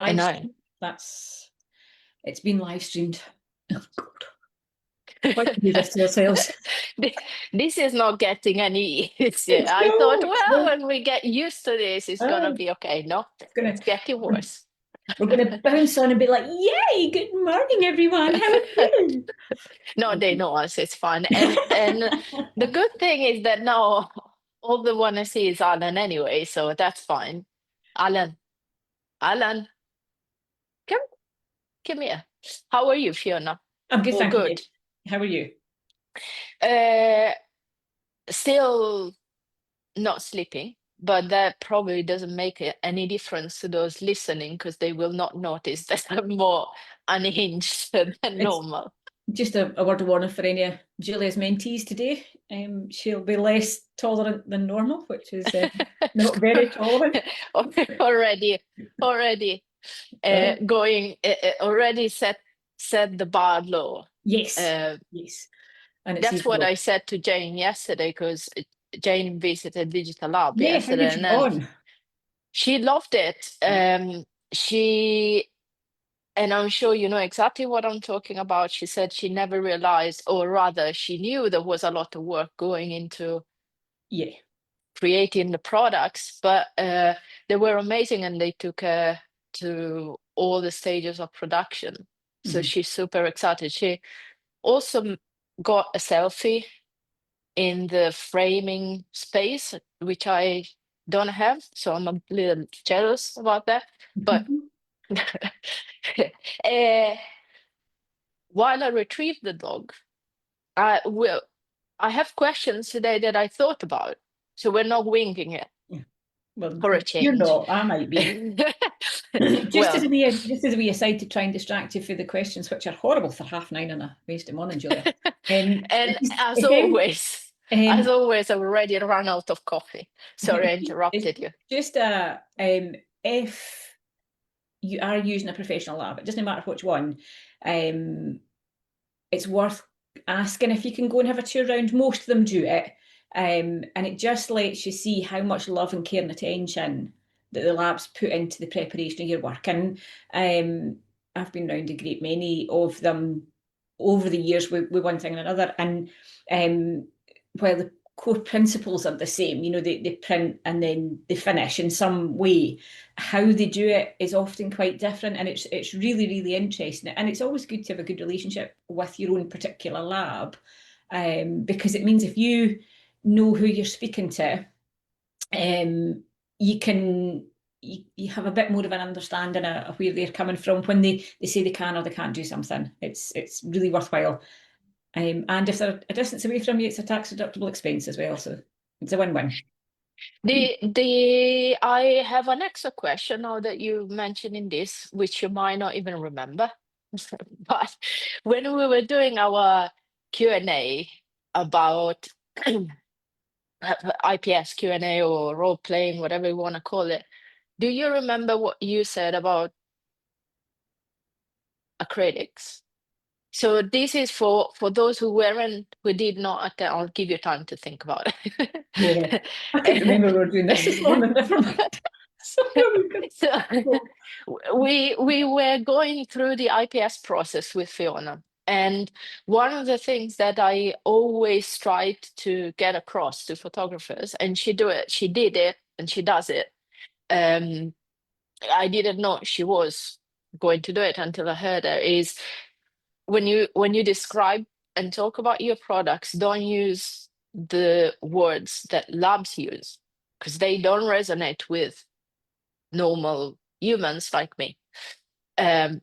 I know. It's been live streamed. Oh God. Why do we do this to ourselves? This is not getting any easier. I thought, well, when we get used to this, it's gonna be okay. No, it's getting worse. We're gonna bounce on and be like, yay, good morning, everyone. How are you? No, they know us, it's fine. And the good thing is that now all they want to see is Alan anyway, so that's fine. Alan, come here. How are you, Fiona? I'm good, thank good. You. How are you? Still not sleeping, but that probably doesn't make any difference to those listening because they will not notice that I'm more unhinged than normal. Just a word of warning for any of Julia's mentees today. She'll be less tolerant than normal, which is not very tolerant. already going already set the bar low. Yes, yes. And that's what I said to Jane yesterday, because Jane visited Digital Lab yesterday, and she loved it. And I'm sure you know exactly what I'm talking about. She said she never realized, or rather, she knew there was a lot of work going into creating the products, but they were amazing, and they took her to all the stages of production. So she's super excited. She also got a selfie in the framing space, which I don't have, so I'm a little jealous about that. But while I retrieve the dog, I have questions today that I thought about, so we're not winging it. Well, for a change. You're not, I might be. Just as a wee aside to try and distract you for the questions, which are horrible for 9:30 on a Wednesday morning, Julia. And as always, I've already run out of coffee. Sorry, I interrupted you. Just if you are using a professional lab, it doesn't matter which one, it's worth asking if you can go and have a tour around. Most of them do it. And it just lets you see how much love and care and attention that the labs put into the preparation of your work. And I've been around a great many of them over the years with one thing and another. And while the core principles are the same, you know, they print and then they finish in some way, how they do it is often quite different, and it's really, really interesting. And it's always good to have a good relationship with your own particular lab, because it means if you know who you're speaking to, you have a bit more of an understanding of where they're coming from when they say they can or they can't do something. It's really worthwhile. And if they're a distance away from you, it's a tax deductible expense as well, so it's a win-win. I have an extra question now that you mentioning this, which you might not even remember. But when we were doing our Q&A about IPS Q&A or role playing, whatever you want to call it, do you remember what you said about acrylics? So this is for those who did not attend. I'll give you time to think about it. Yeah, I can't remember we were doing this morning. Never mind. So we were going through the IPS process with Fiona, and one of the things that I always tried to get across to photographers, and she did it, and she does it. I didn't know she was going to do it until I heard her, is when you describe and talk about your products, don't use the words that labs use, because they don't resonate with normal humans like me. I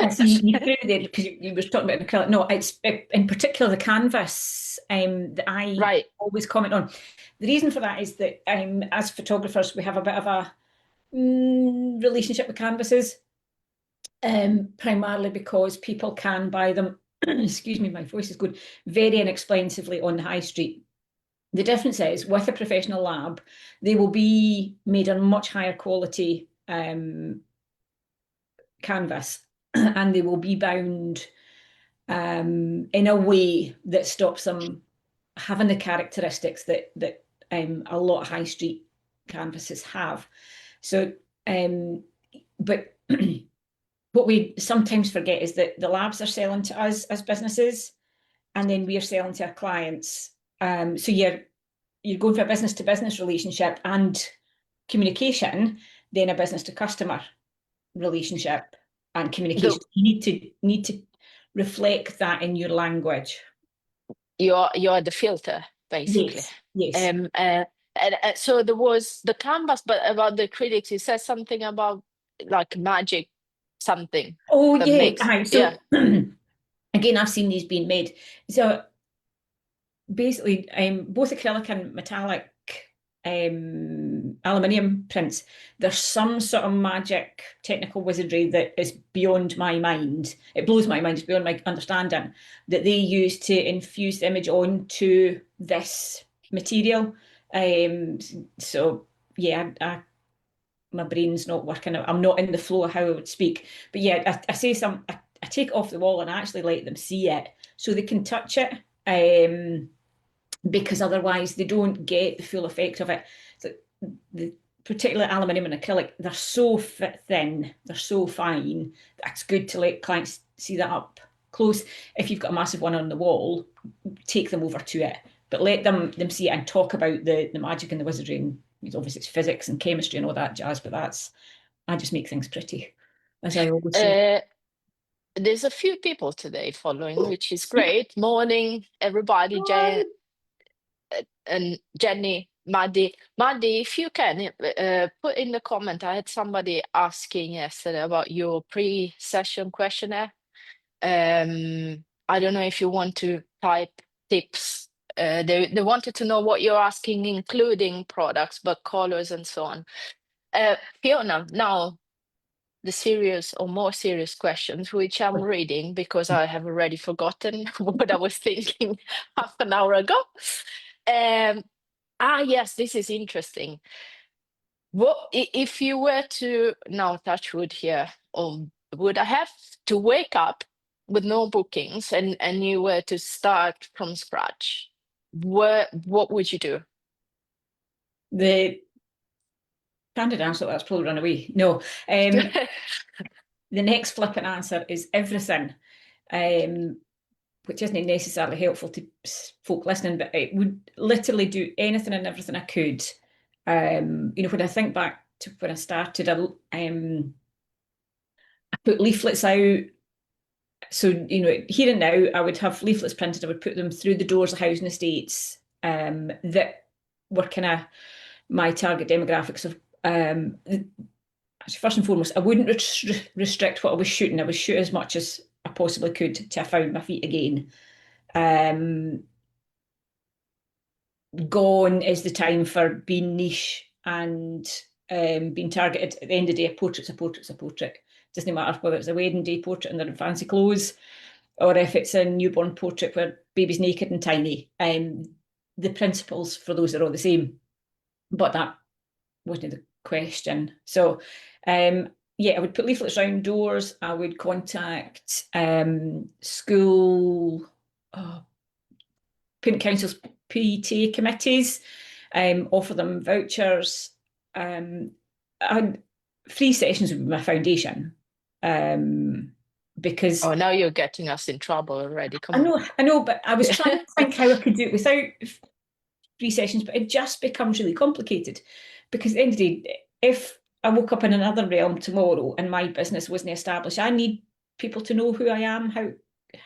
see you threw there because you were talking about acrylic. No, it's in particular the canvas that I always comment on. The reason for that is that as photographers, we have a bit of a relationship with canvases, primarily because people can buy them, excuse me, my voice is good, very inexpensively on the high street. The difference is with a professional lab, they will be made on much higher quality canvas, and they will be bound in a way that stops them having the characteristics that a lot of high street canvases have. So, but what we sometimes forget is that the labs are selling to us as businesses, and then we're selling to our clients. So you're going for a business to business relationship and communication, then a business to customer relationship and communication. You need to reflect that in your language. You're the filter, basically. Yes. And so there was the canvas, but about the critics, you said something about like magic something Oh, that yeah. makes, So again, I've seen these being made. So basically, both acrylic and metallic aluminium prints, there's some sort of magic technical wizardry that is beyond my mind. It blows my mind, it's beyond my understanding, that they use to infuse the image onto this material. So yeah, my brain's not working out. I'm not in the flow of how I would speak. But yeah, I say I take it off the wall and I actually let them see it so they can touch it. Because otherwise they don't get the full effect of it. So the particular aluminium and acrylic, they're so thin, they're so fine. That's good to let clients see that up close. If you've got a massive one on the wall, take them over to it, but let them see it and talk about the magic and the wizardry. And obviously it's physics and chemistry and all that jazz, but I just make things pretty, as I always say. there's a few people today following, which is great. Morning, everybody. Jane and Jenny, Maddie. Maddie, if you can, put in the comment. I had somebody asking yesterday about your pre-session questionnaire. I don't know if you want to type tips. They wanted to know what you're asking, including products, but colors and so on. Fiona, now the serious or more serious questions, which I'm reading because I have already forgotten what I was thinking half an hour ago. Yes, this is interesting. What if you were to now touch wood here, or would I have to wake up with no bookings and you were to start from scratch? What would you do? The candid answer, that's probably run away. No. The next flippant answer is everything, which isn't necessarily helpful to folk listening, but it would literally do anything and everything I could. When I think back to when I started, I put leaflets out. So, here and now, I would have leaflets printed. I would put them through the doors of housing estates that were kind of my target demographics of first and foremost, I wouldn't restrict what I was shooting. I would shoot as much as I possibly could till I found my feet again. Gone is the time for being niche and being targeted. At the end of the day, a portrait's a portrait's a portrait. It doesn't matter whether it's a wedding day portrait and they're in fancy clothes, or if it's a newborn portrait where baby's naked and tiny. The principles for those are all the same, but that wasn't the question. So, I would put leaflets around doors. I would contact school, parent councils, PTA committees, offer them vouchers. And free sessions would be my foundation. Because now you're getting us in trouble already. Come on. I know, but I was trying to think how I could do it without free sessions, but it just becomes really complicated. Because at the end of the day, if I woke up in another realm tomorrow and my business wasn't established, I need people to know who I am, how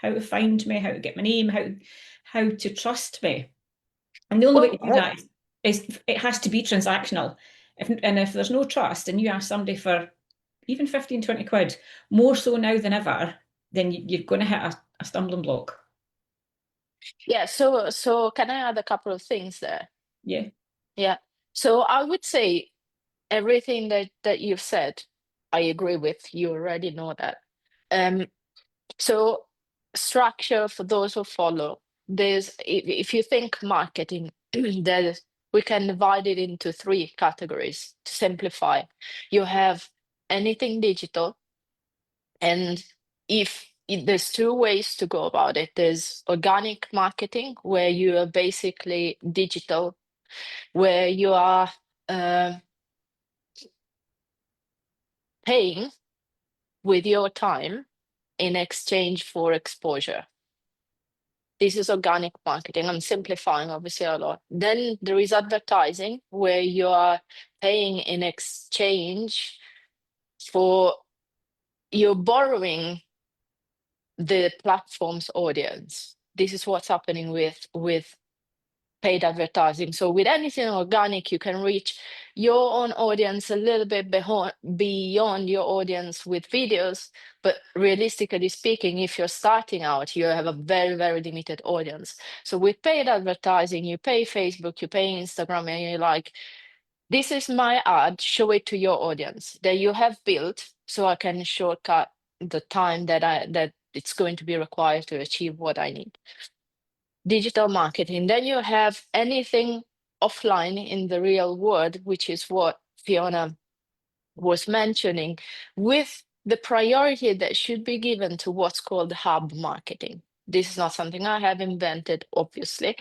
to find me, how to get my name, how to trust me. And the only way to do that is it has to be transactional. If there's no trust and you ask somebody for even 15, 20 quid, more so now than ever, then you're going to hit a stumbling block. Yeah, so can I add a couple of things there? Yeah. Yeah. So I would say everything that you've said, I agree with. You already know that. So structure for those who follow, if you think marketing, we can divide it into three categories to simplify. You have anything digital, and if there's two ways to go about it. There's organic marketing, where you are basically digital, where you are paying with your time in exchange for exposure. This is organic marketing. I'm simplifying obviously a lot. Then there is advertising, where you are paying in exchange for, you're borrowing the platform's audience. This is what's happening with paid advertising. So with anything organic, you can reach your own audience a little bit beyond your audience with videos. But realistically speaking, if you're starting out, you have a very, very limited audience. So with paid advertising, you pay Facebook, you pay Instagram, and you're like, this is my ad, show it to your audience that you have built, so I can shortcut the time that it's going to be required to achieve what I need. Digital marketing. Then you have anything offline in the real world, which is what Fiona was mentioning, with the priority that should be given to what's called hub marketing. This is not something I have invented, obviously.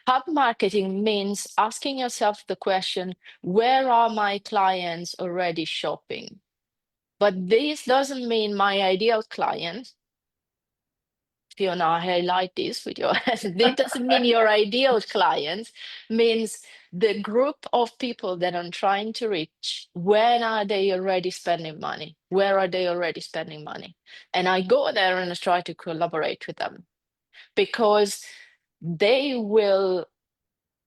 Hub marketing means asking yourself the question, where are my clients already shopping? But this doesn't mean my ideal client. Fiona, I highlight this with your it doesn't mean your ideal client, means the group of people that I'm trying to reach. When are they already spending money? Where are they already spending money? And I go there and I try to collaborate with them, because they will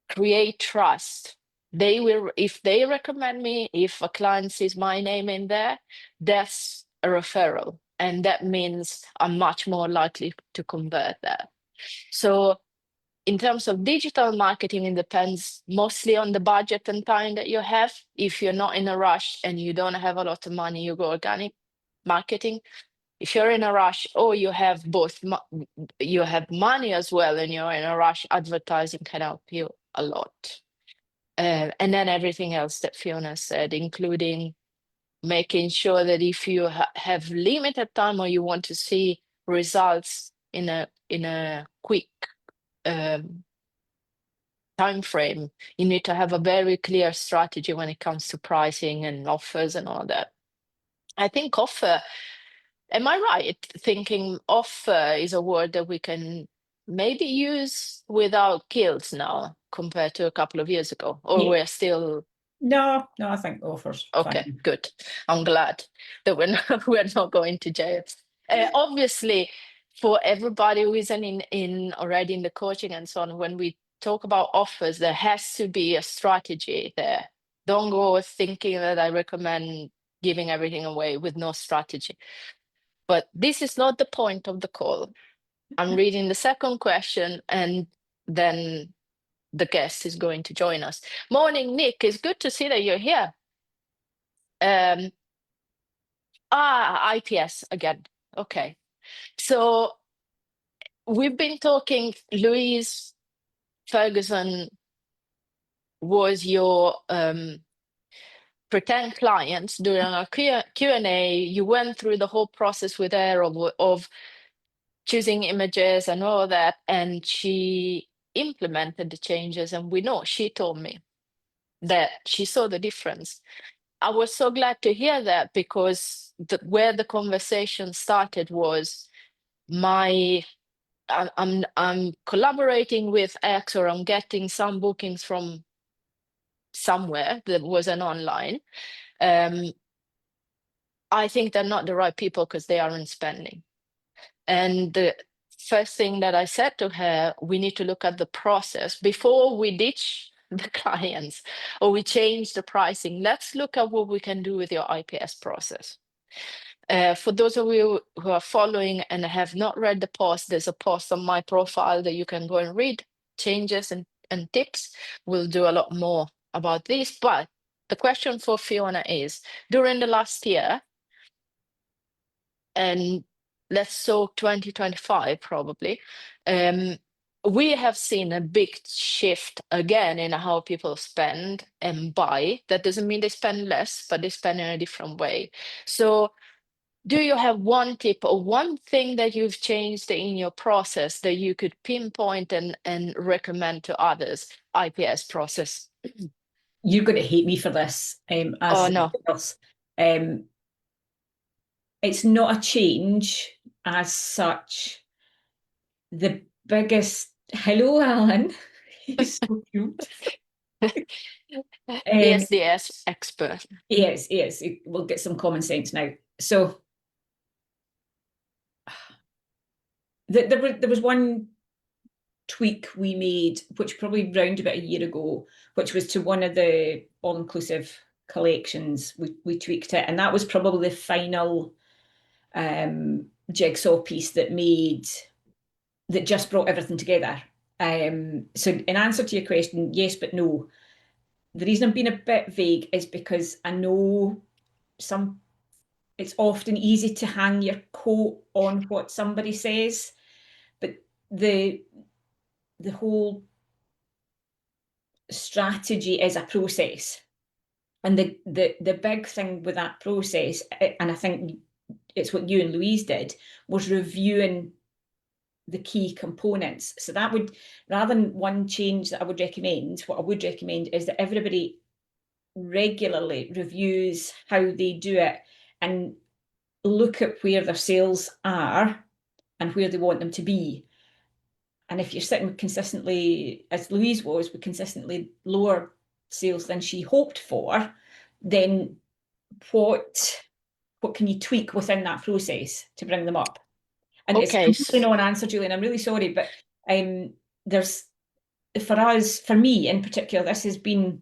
create trust. They will, if they recommend me, if a client sees my name in there, that's a referral. And that means I'm much more likely to convert that. So in terms of digital marketing, it depends mostly on the budget and time that you have. If you're not in a rush and you don't have a lot of money, you go organic marketing. If you're in a rush, or you have both, you have money as well, and you're in a rush, advertising can help you a lot. And then everything else that Fiona said, including making sure that if you have limited time, or you want to see results in a quick time frame, you need to have a very clear strategy when it comes to pricing and offers and all that. I think offer, am I right thinking offer is a word that we can maybe use without guilt now compared to a couple of years ago, or Yeah. we're still? No, I think offers. Okay, fine. good. I'm glad that we're not going to jail. Obviously, for everybody who isn't in already in the coaching and so on, when we talk about offers, there has to be a strategy there. Don't go thinking that I recommend giving everything away with no strategy. But this is not the point of the call. I'm reading the second question, and then the guest is going to join us. Morning, Nick. It's good to see that you're here. IPS again. Okay. So we've been talking, Louise Ferguson was your pretend client during our Q&A. You went through the whole process with her of choosing images and all that, and she implemented the changes, and we know she told me that she saw the difference. I was so glad to hear that, because where the conversation started was I'm collaborating with X, or I'm getting some bookings from somewhere that wasn't online. I think they're not the right people because they aren't spending. And the first thing that I said to her, we need to look at the process before we ditch the clients or we change the pricing. Let's look at what we can do with your IPS process. For those of you who are following and have not read the post, there's a post on my profile that you can go and read, changes and tips. We'll do a lot more about this. But the question for Fiona is, during the last year, and let's talk 2025 probably, we have seen a big shift again in how people spend and buy. That doesn't mean they spend less, but they spend in a different way. So do you have one tip or one thing that you've changed in your process that you could pinpoint and recommend to others? IPS process. You're going to hate me for this, as Oh no. else. it's not a change as such. The biggest, hello, Alan. He's so cute. Yes, the expert. Yes, we'll get some common sense now. So there was one tweak we made, which probably round about a year ago, which was to one of the all-inclusive collections. We tweaked it, and that was probably the final jigsaw piece that just brought everything together. So in answer to your question, yes, but no. The reason I'm being a bit vague is because I know it's often easy to hang your coat on what somebody says, but the whole strategy is a process. And the big thing with that process, and I think it's what you and Louise did, was reviewing the key components. So that would, rather than one change that I would recommend, what I would recommend is that everybody regularly reviews how they do it and look at where their sales are and where they want them to be. And if you're sitting consistently, as Louise was, with consistently lower sales than she hoped for, then what can you tweak within that process to bring them up? And Okay. It's completely not an answer, Julian. I'm really sorry, but there's, for us, for me in particular, it's been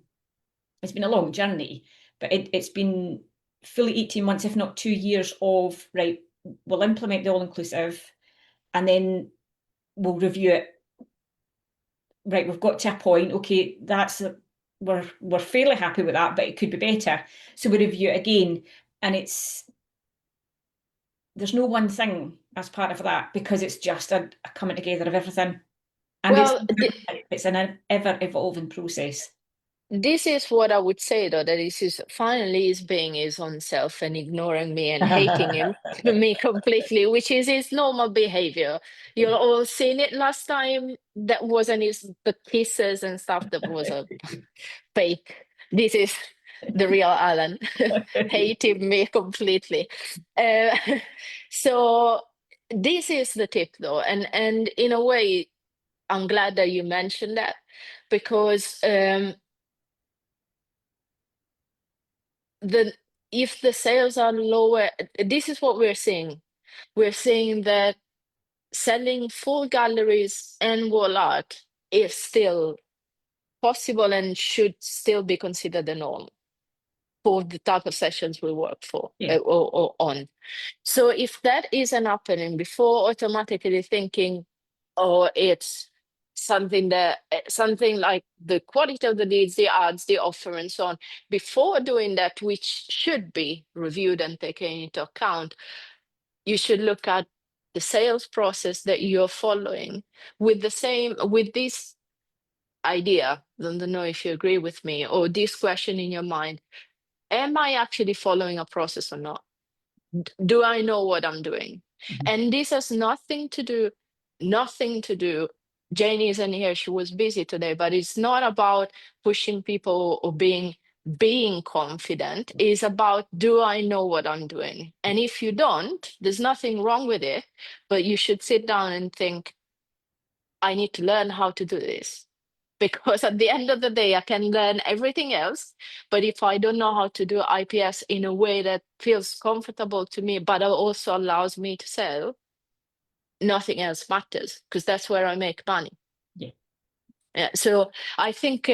a long journey, but it's been fully 18 months, if not 2 years of, right, we'll implement the all-inclusive and then we'll review it. Right, we've got to a point, okay, we're fairly happy with that, but it could be better. So we review it again, and there's no one thing as part of that, because it's just a coming together of everything. And Well, it's an ever-evolving process. this is what I would say, though, that this is finally is being his own self and ignoring me and hating him me completely, which is his normal behavior. You'll all seen it last time. That wasn't the kisses and stuff. That was a fake. This is the real Alan hating me completely. Uh, so this is the tip, though, and in a way, I'm glad that you mentioned that, because if the sales are lower, this is what we're seeing. We're seeing that selling full galleries and wall art is still possible and should still be considered the norm for the type of sessions we work for, or on. So if that isn't happening, before automatically thinking, oh, it's something like the quality of the leads, the ads, the offer, and so on, before doing that, which should be reviewed and taken into account, you should look at the sales process that you're following with this idea. I don't know if you agree with me, or this question in your mind: am I actually following a process or not? Do I know what I'm doing? And this has nothing to do. Jane isn't here, she was busy today, but it's not about pushing people or being confident. It's about, do I know what I'm doing? And if you don't, there's nothing wrong with it, but you should sit down and think, I need to learn how to do this. Because at the end of the day, I can learn everything else. But if I don't know how to do IPS in a way that feels comfortable to me, but also allows me to sell, nothing else matters, because that's where I make money. Yeah. So I think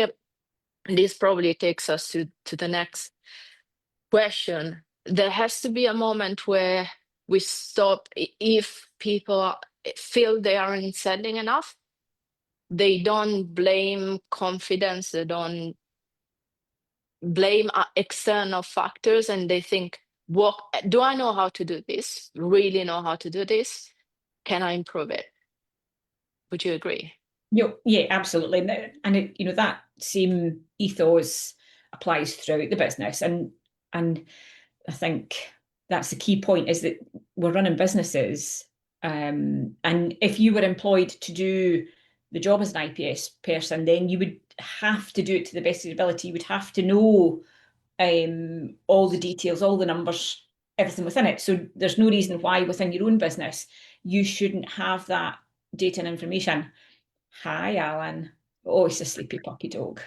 this probably takes us to the next question. There has to be a moment where we stop. If people feel they aren't selling enough, they don't blame confidence, they don't blame external factors, and they think, what do I know how to do this? Really know how to do this? Can I improve it? Would you agree? Yeah, absolutely. And that same ethos applies throughout the business. And I think that's the key point, is that we're running businesses. And if you were employed to do the job as an IPS person, then you would have to do it to the best of your ability. You would have to know all the details, all the numbers, everything within it. So there's no reason why within your own business you shouldn't have that data and information. Hi, Alan. Oh, it's a sleepy puppy dog.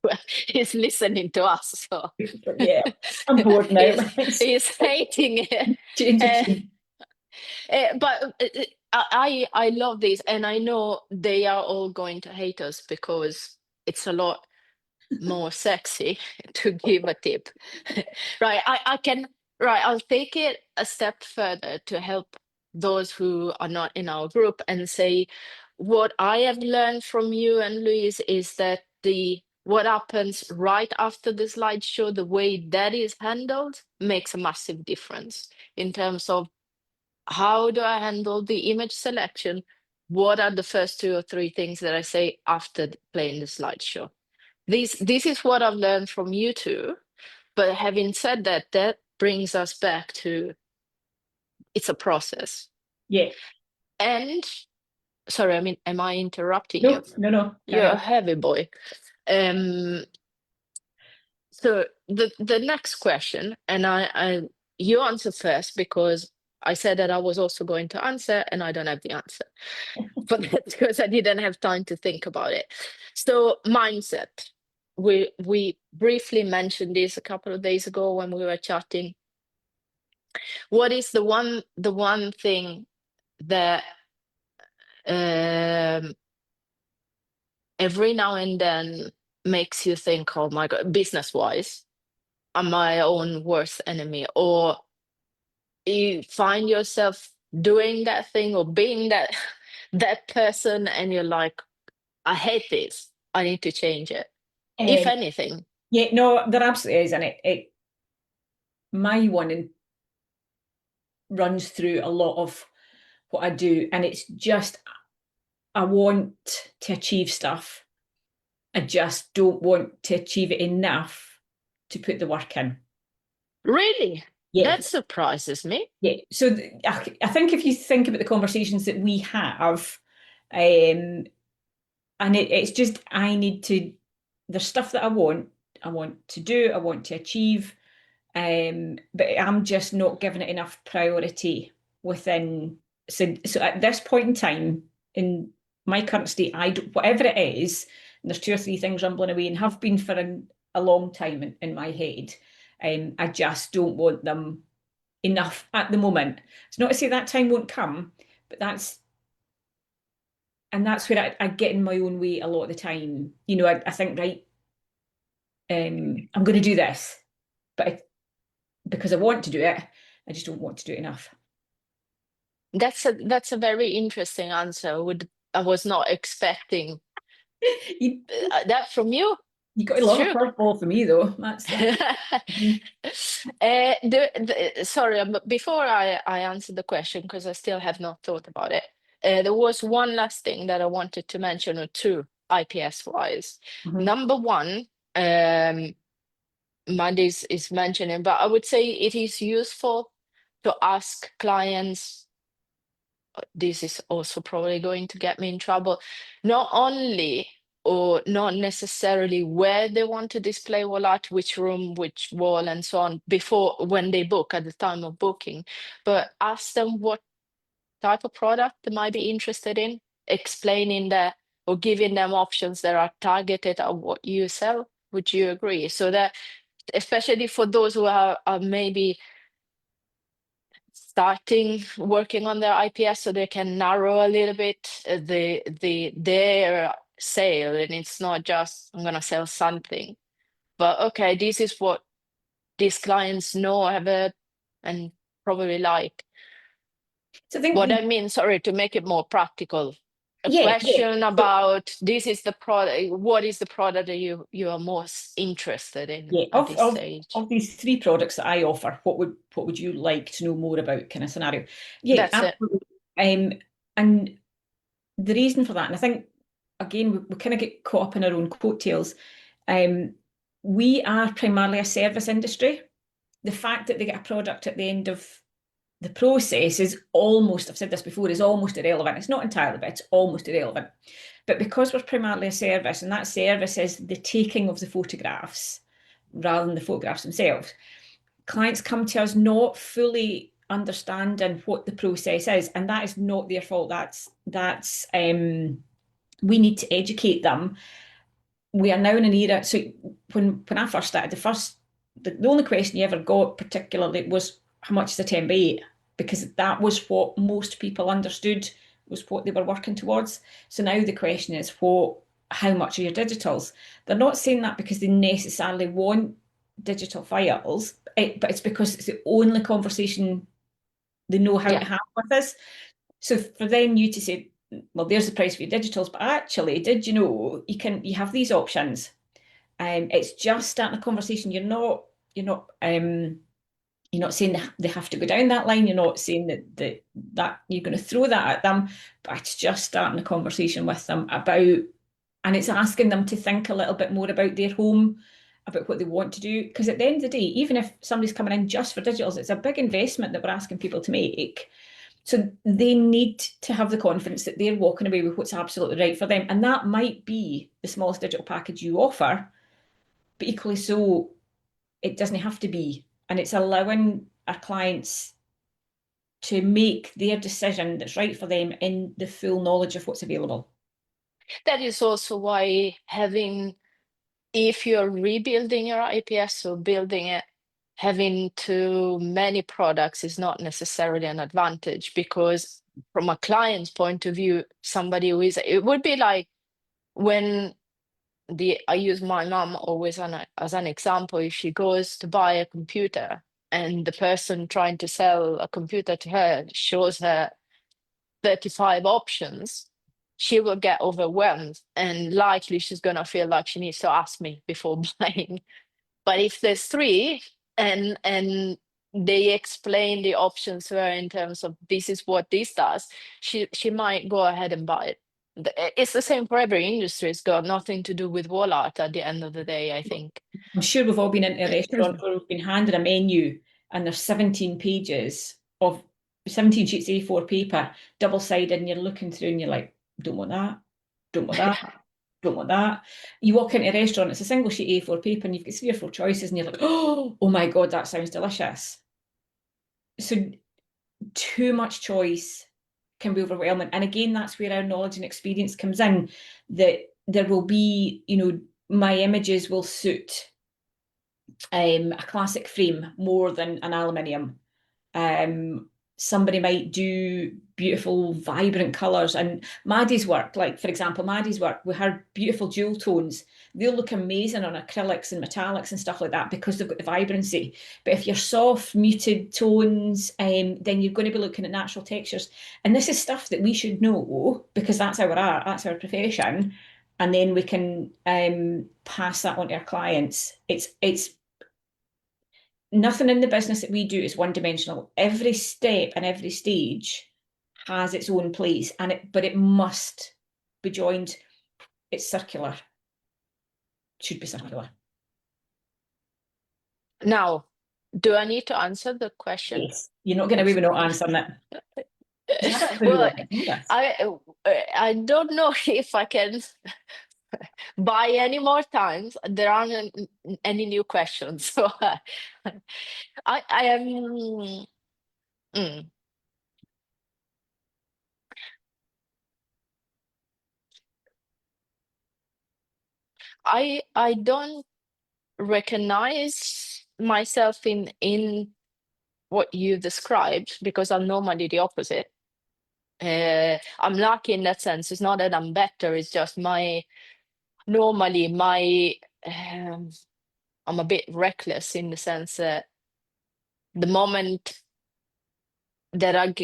Well, he's listening to us, so But yeah, I'm bored now. he's hating it. Change the tune. But I love this, and I know they are all going to hate us because it's a lot more sexy to give a tip. Right, I can, right, I'll take it a step further to help those who are not in our group and say, what I have learned from you and Louise is that what happens right after the slideshow, the way that is handled makes a massive difference in terms of how do I handle the image selection? What are the first 2 or 3 things that I say after playing the slideshow? This is what I've learned from you two. But having said that, that brings us back to it's a process. Yeah. And sorry, I mean, am I interrupting you? No. You're a heavy boy. So the next question, and you answer first because I said that I was also going to answer, and I don't have the answer for that because I didn't have time to think about it. So mindset. We briefly mentioned this a couple of days ago when we were chatting. What is the one thing that every now and then makes you think, oh my God, business-wise, I'm my own worst enemy, or you find yourself doing that thing or being that that person and you're like, I hate this, I need to change it, if anything? Yeah, no, there absolutely is, and it my one runs through a lot of what I do, and it's just I want to achieve stuff. I just don't want to achieve it enough to put the work in. Really? Yeah. That surprises me. Yeah. So I think if you think about the conversations that we have, and it's just there's stuff that I want to do, I want to achieve, but I'm just not giving it enough priority within. So at this point in time, in my current state, whatever it is, and there's 2 or 3 things rumbling away and have been for a long time in my head. I just don't want them enough at the moment. It's not to say that time won't come, but that's where I get in my own way a lot of the time. You know, I think, right, I'm going to do this, but because I want to do it, I just don't want to do it enough. That's a very interesting answer. I was not expecting that from you. You got a lot of curveball for me, though. That's sorry, before I answer the question, because I still have not thought about it. There was one last thing that I wanted to mention, or 2, IPS wise. Number 1, Mandy is mentioning, but I would say it is useful to ask clients. This is also probably going to get me in trouble. Not only or not necessarily where they want to display wall art, which room, which wall, and so on, before when they book, at the time of booking, but ask them what type of product they might be interested in, explaining that or giving them options that are targeted at what you sell. Would you agree? So that, especially for those who are maybe starting working on their IPS, so they can narrow a little bit their sale, and it's not just I'm gonna sell something, but okay, this is what these clients know, have it, and probably like. So I think what I mean, sorry, to make it more practical, question about this is the product. What is the product that you are most interested in at this stage? Of these 3 products that I offer, what would you like to know more about, kind of scenario? Yeah, that's absolutely. And the reason for that, and I think again we kind of get caught up in our own coattails. We are primarily a service industry. The fact that they get a product at the end of the process is almost, I've said this before, is almost irrelevant. It's not entirely, but it's almost irrelevant. But because we're primarily a service, and that service is the taking of the photographs rather than the photographs themselves, clients come to us not fully understanding what the process is, and that is not their fault. That's we need to educate them. We are now in an era. So when I first started, the only question you ever got particularly was how much is a 10 by 8, because that was what most people understood was what they were working towards. So now the question is, how much are your digitals? They're not saying that because they necessarily want digital files, but it's because it's the only conversation they know how to have with us. So for then you to say, well, there's the price for your digitals, but actually, did you know you have these options? It's just starting a conversation. You're not saying they have to go down that line. You're not saying that you're going to throw that at them, but it's just starting a conversation with them about, and it's asking them to think a little bit more about their home, about what they want to do. Because at the end of the day, even if somebody's coming in just for digitals, it's a big investment that we're asking people to make. So they need to have the confidence that they're walking away with what's absolutely right for them. And that might be the smallest digital package you offer, but equally so, it doesn't have to be. And it's allowing our clients to make their decision that's right for them in the full knowledge of what's available. That is also why if you're rebuilding your IPS or building it, having too many products is not necessarily an advantage, because from a client's point of view, it would be like when I use my mom always as an example. If she goes to buy a computer and the person trying to sell a computer to her shows her 35 options, she will get overwhelmed, and likely she's going to feel like she needs to ask me before buying. But if there's 3 and they explain the options to her in terms of this is what this does, she might go ahead and buy it. It's the same for every industry. It's got nothing to do with wall art at the end of the day, I think. I'm sure we've all been into a restaurant where we've been handed a menu and there's 17 pages of 17 sheets of A4 paper, double-sided, and you're looking through and you're like, don't want that, don't want that, don't want that. You walk into a restaurant, it's a single sheet of A4 paper and you've got 3 or 4 choices and you're like, oh my God, that sounds delicious. So too much choice can be overwhelming. And again, that's where our knowledge and experience comes in, that there will be, my images will suit a classic frame more than an aluminium. Somebody might do beautiful, vibrant colours. And Maddie's work, like for example, with her beautiful jewel tones, they'll look amazing on acrylics and metallics and stuff like that because they've got the vibrancy. But if you're soft, muted tones, then you're going to be looking at natural textures. And this is stuff that we should know because that's our art, that's our profession. And then we can pass that on to our clients. It's nothing in the business that we do is one-dimensional. Every step and every stage has its own place, but it must be joined. It's circular. It should be circular. Now, do I need to answer the question? Yes. You're not getting away with not answering it. Well, I don't know if I can buy any more times. There aren't any new questions, so I am. I don't recognize myself in what you described, because I'm normally the opposite. I'm lucky in that sense. It's not that I'm better. It's just normally I'm a bit reckless in the sense that the moment that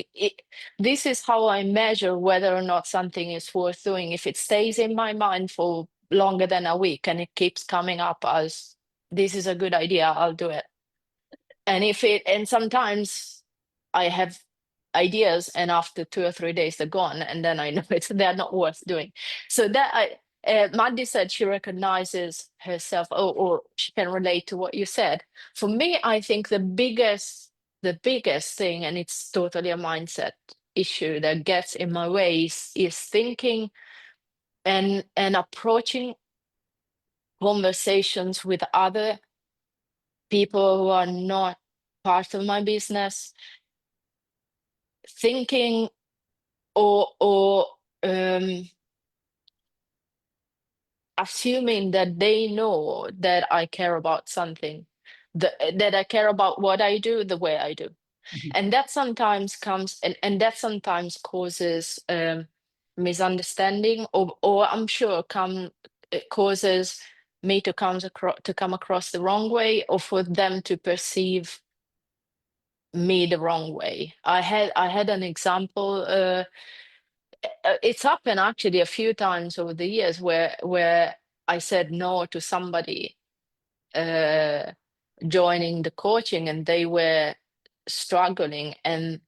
this is how I measure whether or not something is worth doing. If it stays in my mind for longer than a week and it keeps coming up as this is a good idea, I'll do it. And sometimes I have ideas and after 2 or 3 days they're gone, and then I know they're not worth doing. So Maddie said she recognizes herself, or she can relate to what you said. For me, I think the biggest thing, and it's totally a mindset issue that gets in my way, is thinking and approaching conversations with other people who are not part of my business, thinking or assuming that they know that I care about something, that I care about what I do the way I do. And that sometimes comes and that sometimes causes misunderstanding, or I'm sure it causes me to come across the wrong way, or for them to perceive me the wrong way. I had an example. It's happened actually a few times over the years where I said no to somebody uh, joining the coaching, and they were struggling, and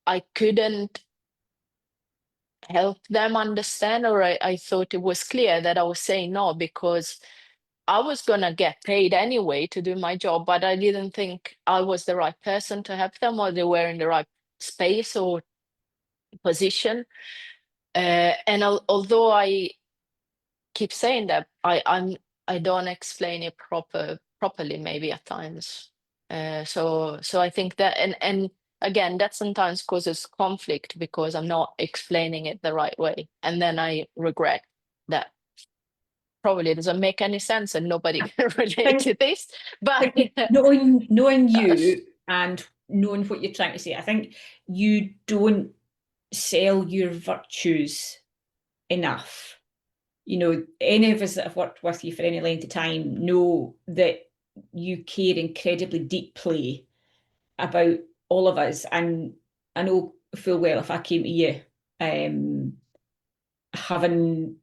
I couldn't help them understand, or I thought it was clear that I was saying no because I was gonna get paid anyway to do my job, but I didn't think I was the right person to help them, or they were in the right space or position. And although I keep saying that, I don't explain it properly maybe at times. So I think that, and again, that sometimes causes conflict because I'm not explaining it the right way, and then I regret that. Probably doesn't make any sense, and nobody can relate to this. But knowing you and knowing what you're trying to say, I think you don't sell your virtues enough. You know, any of us that have worked with you for any length of time know that you care incredibly deeply about all of us. And I know full well if I came to you having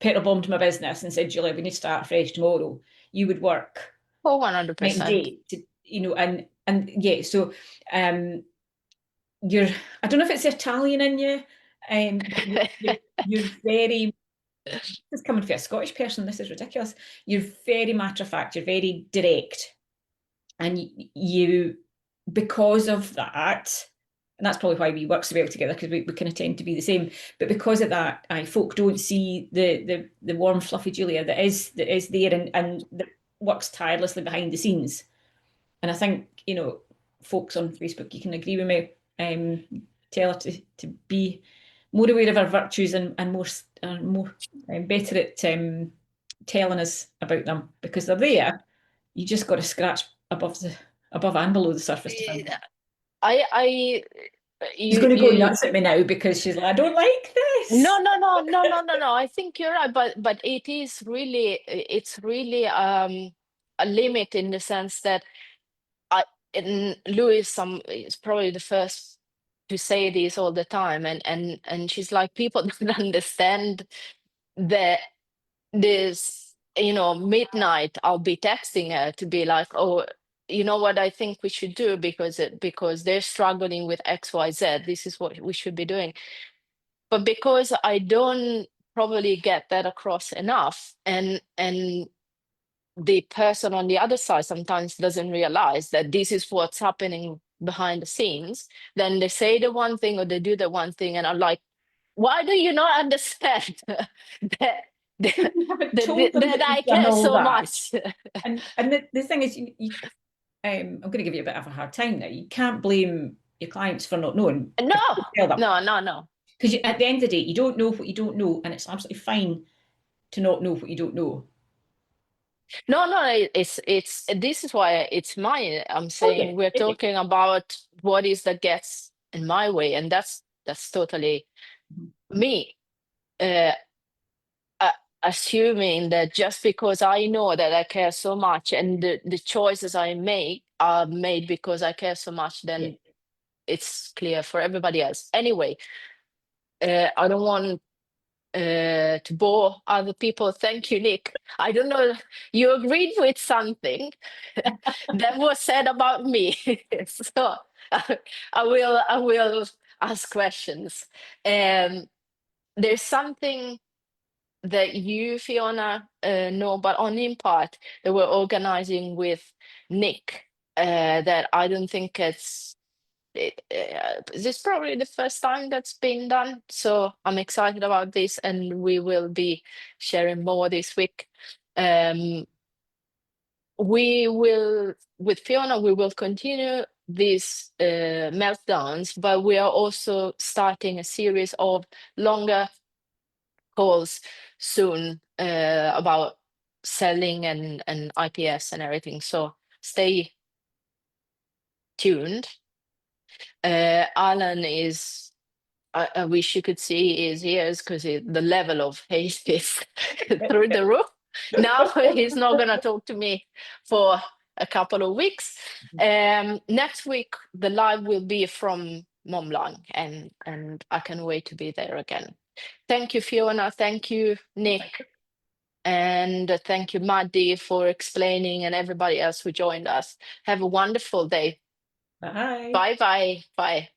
petrol bombed my business and said, Julia, we need to start fresh tomorrow, you would work oh, night and 100%. day to, you know, and yeah, so you're, I don't know if it's Italian in you, but you're very, this is coming from a Scottish person, this is ridiculous. You're very matter of fact, you're very direct. And you, because of that, and that's probably why we work so well together, because we kind of tend to be the same. But because of that, folk don't see the warm, fluffy Julia that is there and that works tirelessly behind the scenes. And I think, you know, folks on Facebook, you can agree with me. Tell her to be more aware of our virtues and more better at telling us about them, because they're there. You just got to scratch above and below the surface to find them. I She's going to go nuts at me now because she's like, I don't like this. No. I think you're right, but it's really a limit, in the sense that Louis is probably the first to say this all the time, and she's like, people don't understand that this, midnight I'll be texting her to be like, oh, you know what I think we should do, because they're struggling with XYZ, this is what we should be doing. But because I don't probably get that across enough, and the person on the other side sometimes doesn't realize that this is what's happening behind the scenes, then they say the one thing or they do the one thing, and I'm like, why do you not understand that that I care so much? And the thing is, I'm going to give you a bit of a hard time now. You can't blame your clients for not knowing. No. Because at the end of the day, you don't know what you don't know, and it's absolutely fine to not know what you don't know. No, it's this is why it's mine. I'm saying we're talking about what is that gets in my way, and that's totally me. Assuming that just because I know that I care so much, and the choices I make are made because I care so much, then it's clear for everybody else. Anyway, I don't want to bore other people. Thank you, Nick. I don't know, you agreed with something that was said about me, so I will ask questions. There's something that you, Fiona, know, but only in part, that we're organizing with Nick, that I don't think this is probably the first time that's been done. So I'm excited about this, and we will be sharing more this week. we will, with Fiona, we will continue these meltdowns, but we are also starting a series of longer calls soon about selling and IPS and everything. So stay tuned. Alan is, I wish you could see his ears because the level of hate is through the roof. Now he's not going to talk to me for a couple of weeks. Next week, the live will be from Mont Blanc, and I can't wait to be there again. Thank you, Fiona. Thank you, Nick. And thank you, Maddie, for explaining, and everybody else who joined us. Have a wonderful day. Bye. Bye. Bye.